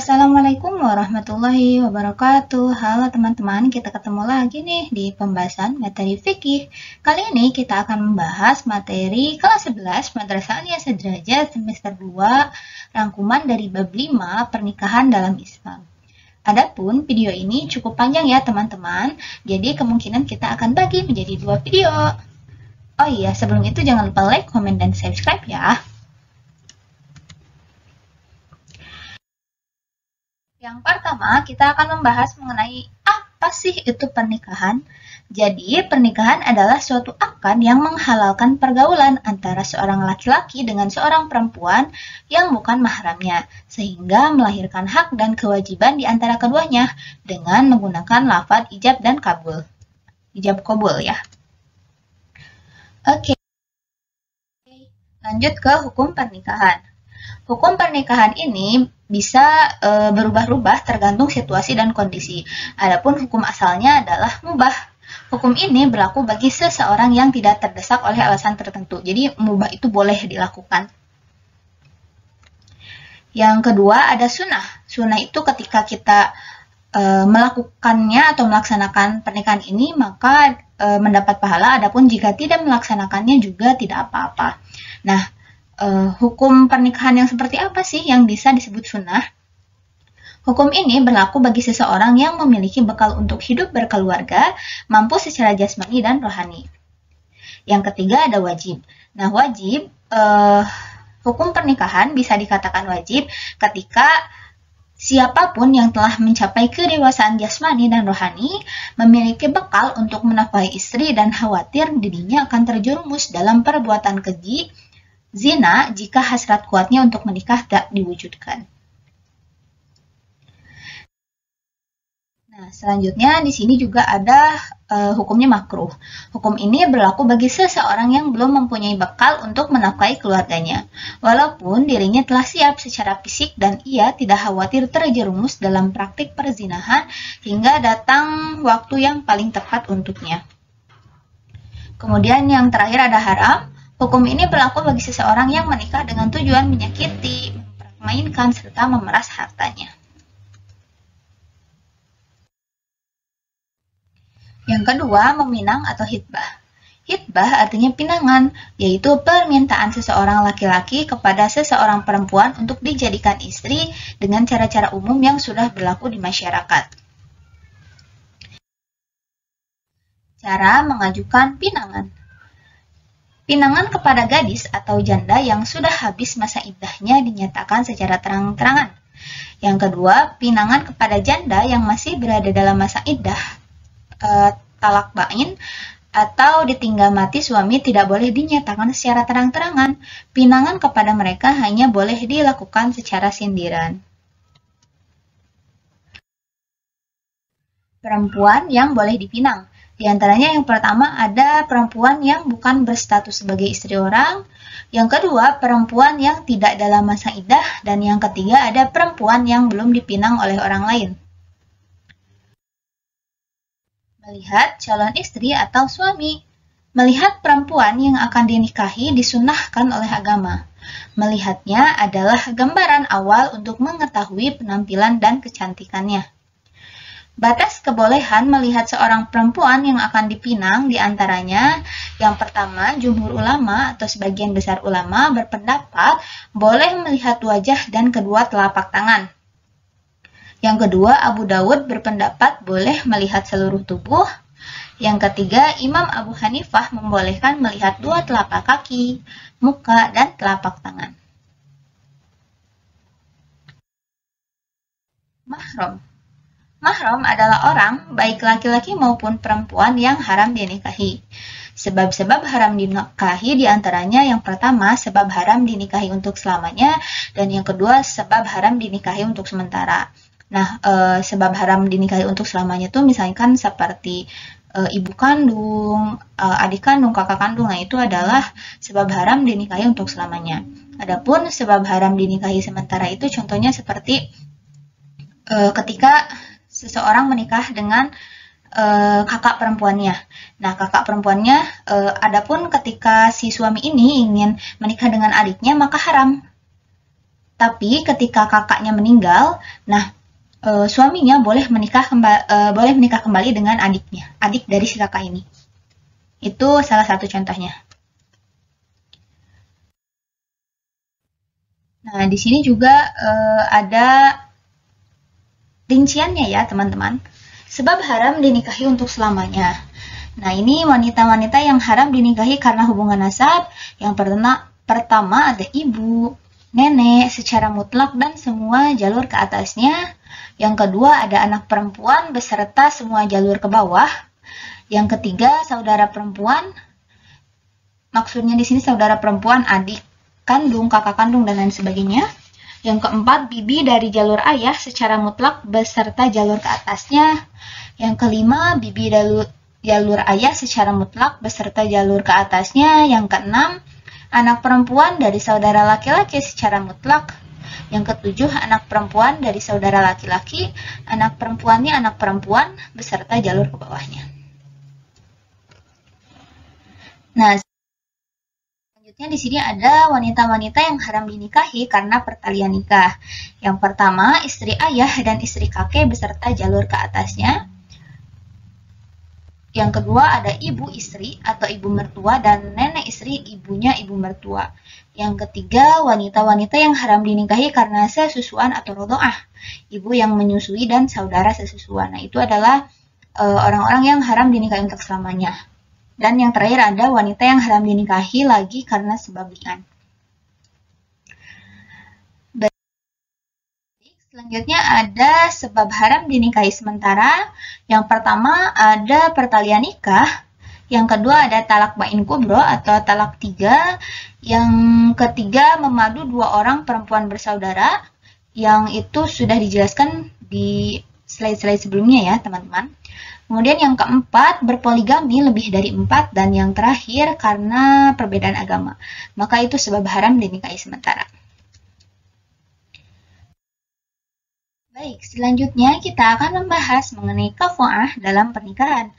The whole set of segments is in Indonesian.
Assalamualaikum warahmatullahi wabarakatuh. Halo teman-teman, kita ketemu lagi nih di pembahasan materi fikih. Kali ini kita akan membahas materi kelas 11 Madrasah Aliyah Sederajat semester 2, rangkuman dari bab 5 pernikahan dalam Islam. Adapun video ini cukup panjang ya teman-teman, jadi kemungkinan kita akan bagi menjadi 2 video. Oh iya, sebelum itu jangan lupa like, komen, dan subscribe ya. Yang pertama, kita akan membahas mengenai apa sih itu pernikahan. Jadi, pernikahan adalah suatu akad yang menghalalkan pergaulan antara seorang laki-laki dengan seorang perempuan yang bukan mahramnya, sehingga melahirkan hak dan kewajiban di antara keduanya dengan menggunakan lafaz ijab dan kabul. Ijab kabul ya. Oke. Lanjut ke hukum pernikahan. Hukum pernikahan ini bisa berubah-ubah tergantung situasi dan kondisi. Adapun hukum asalnya adalah mubah. Hukum ini berlaku bagi seseorang yang tidak terdesak oleh alasan tertentu. Jadi mubah itu boleh dilakukan. Yang kedua ada sunnah. Sunnah itu ketika kita melakukannya atau melaksanakan pernikahan ini maka mendapat pahala. Adapun jika tidak melaksanakannya juga tidak apa-apa. Nah, hukum pernikahan yang seperti apa sih yang bisa disebut sunnah? Hukum ini berlaku bagi seseorang yang memiliki bekal untuk hidup berkeluarga, mampu secara jasmani dan rohani. Yang ketiga ada wajib. Nah, wajib, hukum pernikahan bisa dikatakan wajib ketika siapapun yang telah mencapai kedewasaan jasmani dan rohani memiliki bekal untuk menafkahi istri dan khawatir dirinya akan terjerumus dalam perbuatan keji, zina jika hasrat kuatnya untuk menikah tak diwujudkan. Nah, selanjutnya di sini juga ada hukumnya makruh. Hukum ini berlaku bagi seseorang yang belum mempunyai bekal untuk menafkahi keluarganya, walaupun dirinya telah siap secara fisik dan ia tidak khawatir terjerumus dalam praktik perzinahan hingga datang waktu yang paling tepat untuknya. Kemudian yang terakhir ada haram. Hukum ini berlaku bagi seseorang yang menikah dengan tujuan menyakiti, mempermainkan, serta memeras hartanya. Yang kedua, meminang atau hitbah. Hitbah artinya pinangan, yaitu permintaan seseorang laki-laki kepada seseorang perempuan untuk dijadikan istri dengan cara-cara umum yang sudah berlaku di masyarakat. Cara mengajukan pinangan. Pinangan kepada gadis atau janda yang sudah habis masa iddahnya dinyatakan secara terang-terangan. Yang kedua, pinangan kepada janda yang masih berada dalam masa iddah, talak bain, atau ditinggal mati suami tidak boleh dinyatakan secara terang-terangan. Pinangan kepada mereka hanya boleh dilakukan secara sindiran. Perempuan yang boleh dipinang. Di antaranya yang pertama ada perempuan yang bukan berstatus sebagai istri orang, yang kedua perempuan yang tidak dalam masa iddah, dan yang ketiga ada perempuan yang belum dipinang oleh orang lain. Melihat calon istri atau suami. Melihat perempuan yang akan dinikahi disunnahkan oleh agama. Melihatnya adalah gambaran awal untuk mengetahui penampilan dan kecantikannya. Batas kebolehan melihat seorang perempuan yang akan dipinang diantaranya, yang pertama, jumhur ulama atau sebagian besar ulama berpendapat boleh melihat wajah dan kedua telapak tangan. Yang kedua, Abu Dawud berpendapat boleh melihat seluruh tubuh. Yang ketiga, Imam Abu Hanifah membolehkan melihat dua telapak kaki, muka, dan telapak tangan. Mahram. Mahram adalah orang, baik laki-laki maupun perempuan yang haram dinikahi. Sebab-sebab haram dinikahi diantaranya yang pertama, sebab haram dinikahi untuk selamanya, dan yang kedua, sebab haram dinikahi untuk sementara. Nah, sebab haram dinikahi untuk selamanya itu misalkan seperti ibu kandung, adik kandung, kakak kandung, nah itu adalah sebab haram dinikahi untuk selamanya. Adapun sebab haram dinikahi sementara itu contohnya seperti ketika seseorang menikah dengan kakak perempuannya. Nah, kakak perempuannya, adapun ketika si suami ini ingin menikah dengan adiknya, maka haram. Tapi ketika kakaknya meninggal, nah suaminya boleh menikah kembali dengan adiknya, adik dari si kakak ini. Itu salah satu contohnya. Nah, di sini juga ada rinciannya ya, teman-teman. Sebab haram dinikahi untuk selamanya. Nah, ini wanita-wanita yang haram dinikahi karena hubungan nasab. Yang pertama ada ibu, nenek secara mutlak dan semua jalur ke atasnya. Yang kedua ada anak perempuan beserta semua jalur ke bawah. Yang ketiga saudara perempuan. Maksudnya di sini saudara perempuan, adik kandung, kakak kandung dan lain sebagainya. Yang keempat bibi dari jalur ayah secara mutlak beserta jalur ke atasnya. Yang kelima bibi jalur ayah secara mutlak beserta jalur ke atasnya. Yang keenam, anak perempuan dari saudara laki-laki secara mutlak. Yang ketujuh, anak perempuan dari saudara laki-laki. Anak perempuannya anak perempuan beserta jalur ke bawahnya. Nah, selanjutnya di sini ada wanita-wanita yang haram dinikahi karena pertalian nikah. Yang pertama, istri ayah dan istri kakek beserta jalur ke atasnya. Yang kedua ada ibu istri atau ibu mertua dan nenek istri ibunya ibu mertua. Yang ketiga wanita-wanita yang haram dinikahi karena sesusuan atau rodhoah, ibu yang menyusui dan saudara sesusuan. Nah, itu adalah orang-orang yang haram dinikahi untuk selamanya. Dan yang terakhir ada wanita yang haram dinikahi lagi karena sebab li'an. Selanjutnya ada sebab haram dinikahi sementara. Yang pertama ada pertalian nikah. Yang kedua ada talak bain kubro atau talak 3. Yang ketiga memadu 2 orang perempuan bersaudara. Yang itu sudah dijelaskan di slide-slide sebelumnya ya teman-teman. Kemudian yang keempat berpoligami lebih dari 4. Dan yang terakhir karena perbedaan agama. Maka itu sebab haram dinikahi sementara. Baik, selanjutnya kita akan membahas mengenai kafa'ah dalam pernikahan.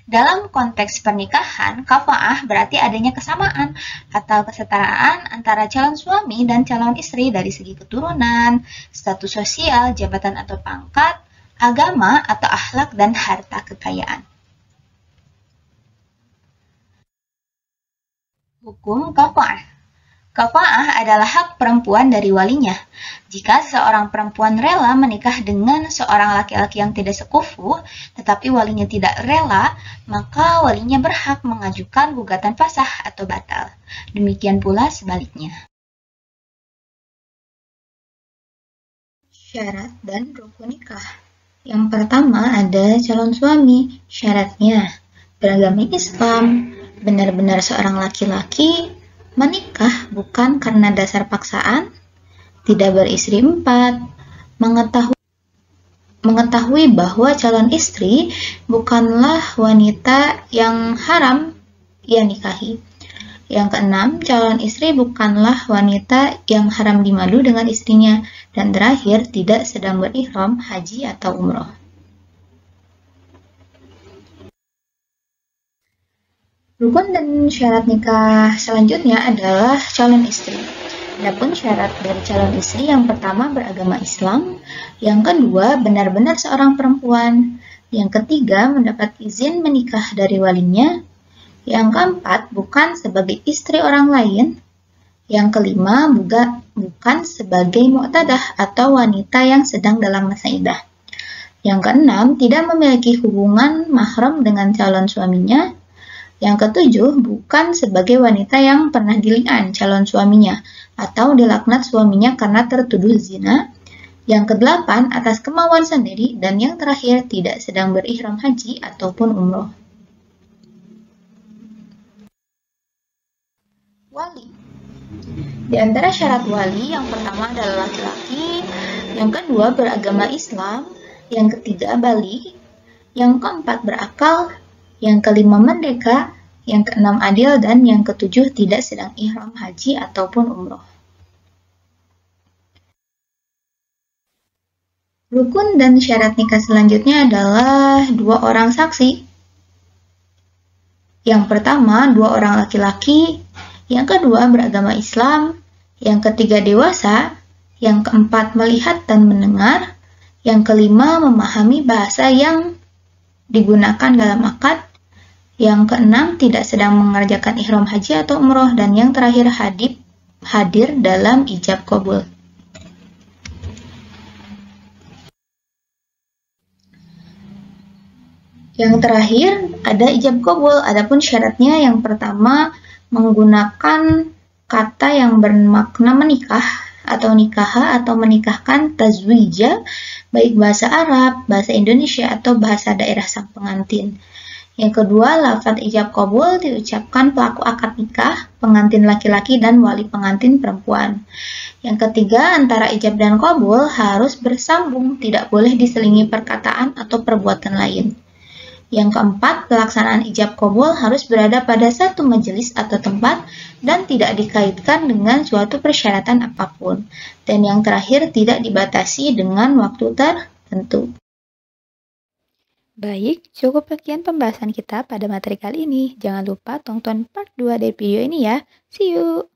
Dalam konteks pernikahan, kafa'ah berarti adanya kesamaan atau kesetaraan antara calon suami dan calon istri dari segi keturunan, status sosial, jabatan atau pangkat, agama atau akhlak, dan harta kekayaan. Hukum kafa'ah. Kafa'ah adalah hak perempuan dari walinya. Jika seorang perempuan rela menikah dengan seorang laki-laki yang tidak sekufu, tetapi walinya tidak rela, maka walinya berhak mengajukan gugatan fasah atau batal. Demikian pula sebaliknya. Syarat dan rukun nikah. Yang pertama ada calon suami. Syaratnya beragama Islam, benar-benar seorang laki-laki, menikah bukan karena dasar paksaan, tidak beristri 4, mengetahui bahwa calon istri bukanlah wanita yang haram ia nikahi. Yang keenam, calon istri bukanlah wanita yang haram dimadu dengan istrinya. Dan terakhir, tidak sedang berihram haji atau umroh. Rukun dan syarat nikah selanjutnya adalah calon istri. Adapun syarat dari calon istri yang pertama beragama Islam, yang kedua benar-benar seorang perempuan, yang ketiga mendapat izin menikah dari walinya, yang keempat bukan sebagai istri orang lain, yang kelima bukan sebagai mu'tadah atau wanita yang sedang dalam masa iddah, yang keenam tidak memiliki hubungan mahram dengan calon suaminya, yang ketujuh, bukan sebagai wanita yang pernah dili'an calon suaminya atau dilaknat suaminya karena tertuduh zina. Yang kedelapan, atas kemauan sendiri. Dan yang terakhir, tidak sedang berihram haji ataupun umroh. Wali. Di antara syarat wali, yang pertama adalah laki-laki, yang kedua beragama Islam, yang ketiga baligh, yang keempat berakal, yang kelima merdeka, yang keenam adil, dan yang ketujuh tidak sedang ihram haji ataupun umroh. Rukun dan syarat nikah selanjutnya adalah 2 orang saksi. Yang pertama 2 orang laki-laki, yang kedua beragama Islam, yang ketiga dewasa, Yang keempat, melihat dan mendengar. Yang kelima, memahami bahasa yang digunakan dalam akad. Yang keenam, tidak sedang mengerjakan ihram haji atau umroh. Dan yang terakhir, hadir dalam ijab qabul. Yang terakhir ada ijab qabul. Adapun syaratnya yang pertama menggunakan kata yang bermakna menikah atau nikaha atau menikahkan, tazwija, baik bahasa Arab, bahasa Indonesia atau bahasa daerah sang pengantin. Yang kedua, lafaz ijab qabul diucapkan pelaku akad nikah, pengantin laki-laki dan wali pengantin perempuan. Yang ketiga, antara ijab dan qabul harus bersambung, tidak boleh diselingi perkataan atau perbuatan lain. Yang keempat, pelaksanaan ijab qabul harus berada pada satu majelis atau tempat dan tidak dikaitkan dengan suatu persyaratan apapun. Dan yang terakhir, tidak dibatasi dengan waktu tertentu. Baik, cukup sekian pembahasan kita pada materi kali ini. Jangan lupa tonton part 2 dari video ini ya. See you!